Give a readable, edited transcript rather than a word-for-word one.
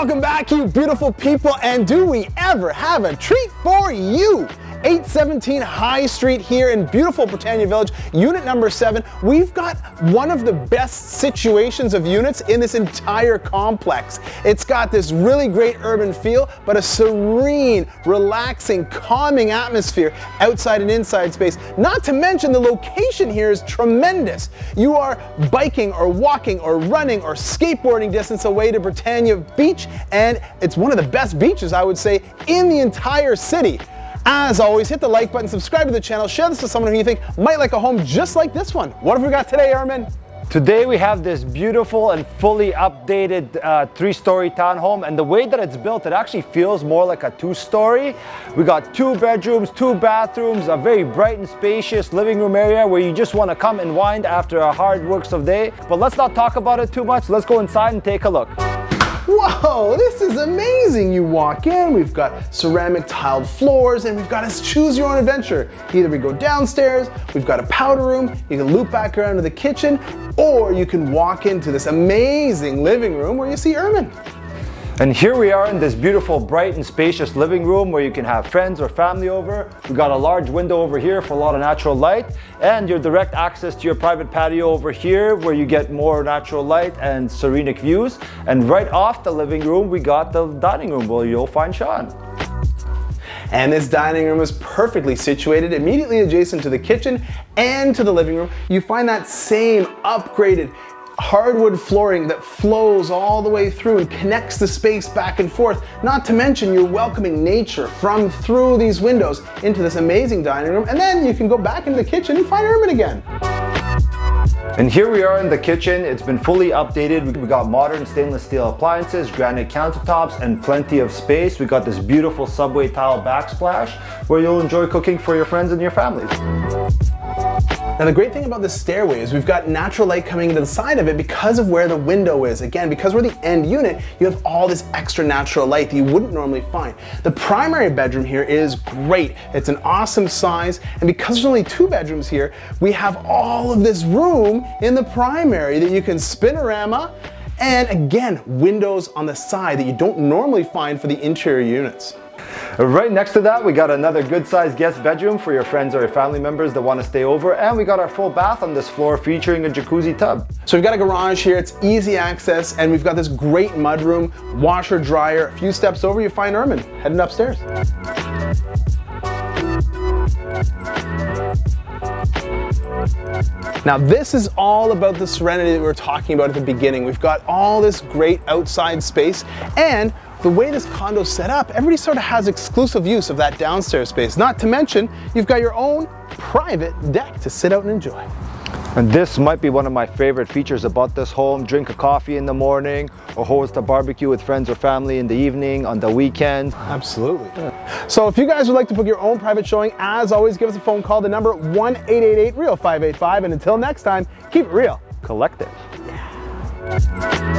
Welcome back, you beautiful people, and do we ever have a treat for you? 817 High Street here in beautiful Britannia Village, unit number 7. We've got one of the best situations of units in this entire complex. It's got this really great urban feel, but a serene, relaxing, calming atmosphere outside and inside space. Not to mention the location here is tremendous. You are biking or walking or running or skateboarding distance away to Britannia Beach, and it's one of the best beaches, I would say, in the entire city. As always, hit the like button, subscribe to the channel, share this with someone who you think might like a home just like this one. What have we got today, Armin? Today we have this beautiful and fully updated 3-story townhome, and the way that it's built, it actually feels more like a 2-story. We got 2 bedrooms, 2 bathrooms, a very bright and spacious living room area where you just want to come and wind after a hard works of day. But let's not talk about it too much. Let's go inside and take a look. Whoa, this is amazing. You walk in, we've got ceramic tiled floors, and we've got a choose your own adventure. Either we go downstairs, we've got a powder room, you can loop back around to the kitchen, or you can walk into this amazing living room where you see Ermin. And here we are in this beautiful, bright and spacious living room where you can have friends or family over. We've got a large window over here for a lot of natural light, and your direct access to your private patio over here where you get more natural light and serenic views. And right off the living room, we got the dining room where you'll find Sean. And this dining room is perfectly situated immediately adjacent to the kitchen and to the living room. You find that same upgraded hardwood flooring that flows all the way through and connects the space back and forth. Not to mention you're welcoming nature from through these windows into this amazing dining room, and then you can go back into the kitchen and find Ermin again. And here we are in the kitchen. It's been fully updated. We got modern stainless steel appliances, granite countertops, and plenty of space. We got this beautiful subway tile backsplash where you'll enjoy cooking for your friends and your families. Now the great thing about this stairway is we've got natural light coming into the side of it because of where the window is. Again, because we're the end unit, you have all this extra natural light that you wouldn't normally find. The primary bedroom here is great. It's an awesome size, and because there's only 2 bedrooms here, we have all of this room in the primary that you can spinorama, and again, windows on the side that you don't normally find for the interior units. Right next to that, we got another good-sized guest bedroom for your friends or your family members that want to stay over, and we got our full bath on this floor featuring a jacuzzi tub. So we've got a garage here, it's easy access, and we've got this great mudroom, washer, dryer. A few steps over, you find Ermin heading upstairs. Now this is all about the serenity that we were talking about at the beginning. We've got all this great outside space, and the way this condo's set up, everybody sort of has exclusive use of that downstairs space. Not to mention, you've got your own private deck to sit out and enjoy. And this might be one of my favorite features about this home. Drink a coffee in the morning or host a barbecue with friends or family in the evening, on the weekend. Absolutely. Yeah. So if you guys would like to book your own private showing, as always, give us a phone call. The number 1-888-REAL-585. And until next time, keep it real. Collective. Yeah.